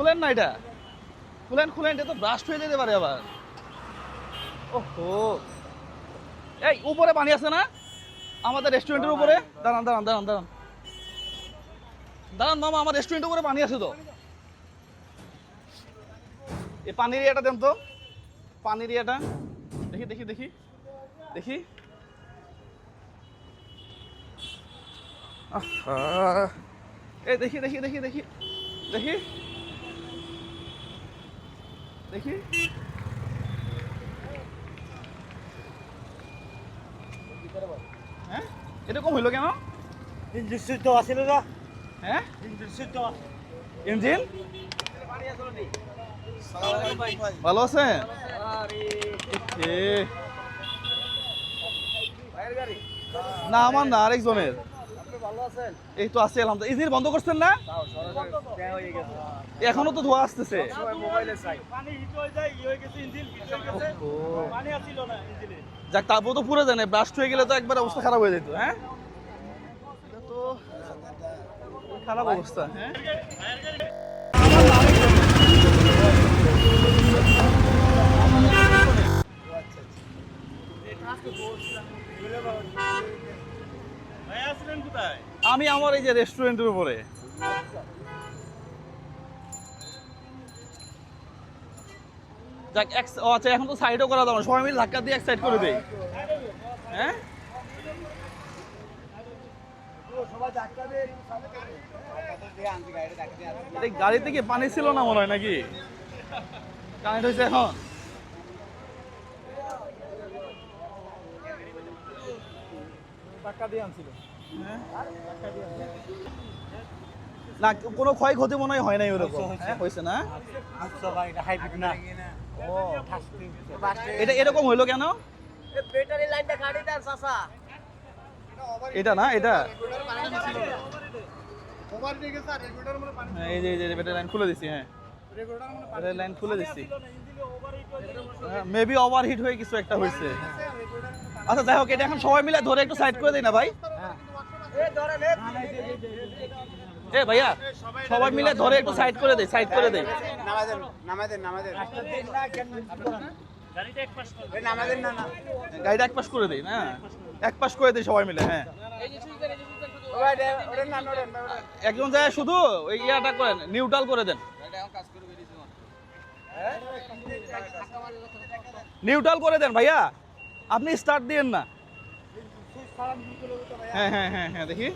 খুলেন না এটা, খুলেন খুলেন, এটা তো ব্রাস্ট হয়ে যেতে পারে আবার। ওহো, এই উপরে পানি আছে না আমাদের রেস্টুরেন্টের উপরে? দাঁড়ান দাঁড়ান দাঁড়ান দাঁড়ান দাঁড়ান মামা, আমার রেস্টুরেন্টের উপরে পানি আছে তো। এই পানির ইয়েটা দেন তো, পানির ইয়েটা দেখি দেখি দেখি দেখি। এই দেখি দেখি দেখি দেখি দেখি দেখি। হ্যাঁ, এরকম হইলো কেন? ইঞ্জিন সুইচ তো আছিল না? হ্যাঁ, ইঞ্জিন সুইচ তো ইঞ্জিন ভালো আছে? না আমার না, আরেকজনের। এই তো আছে আলহামদুলিল্লাহ। ইঞ্জিন বন্ধ করছেন না? এখনো তো ধোয়া আসতেছে। যাক, তারপর তো পুরো জানে ব্রাস্ট হয়ে গেলে তো একবার অবস্থা খারাপ হয়ে যেত। হ্যাঁ, এটা তো খারাপ অবস্থা। হ্যাঁ, আমি আমার এই যে রেস্টুরেন্টের উপরে। যাক, আচ্ছা এখন তো সাইডও করা যাবে না, সবাই মিলে ধাক্কা দিয়ে এক সাইড করে দেই। হ্যাঁ, এই গাড়িতে কি পানি ছিল না মনে হয় নাকি? কানেক্ট হয়েছে এখন? না, কোনো ক্ষয়ক্ষতি মনে হয় নাই ওরকম। হ্যাঁ, হয়েছে না? এটা এরকম হইলো কেন? এটা না, এটা এই যে ব্যাটারি লাইন খুলে দিছি। হ্যাঁ, ব্যাটারি লাইন খুলে দিছি। মেবি ওভারহিট হয়ে কিছু একটা হয়েছে। আচ্ছা যাই হোক, এটা এখন সবাই মিলে ধরে একটু সাইড করে দিই না ভাই? এ ভাইয়া, সবাই মিলে ধরে একটু সাইড করে দেই, সাইড করে দেই। গাড়িটা এক পাশ করে দেই না, এক পাশ করে দেই সবাই মিলে। হ্যাঁ, একজন যায় শুধু ওই ইয়াটা করেন, নিউট্রাল করে দেন, নিউট্রাল করে দেন ভাইয়া, আপনি স্টার্ট দিয়েন না। হ্যাঁ হ্যাঁ হ্যাঁ হ্যাঁ, দেখি।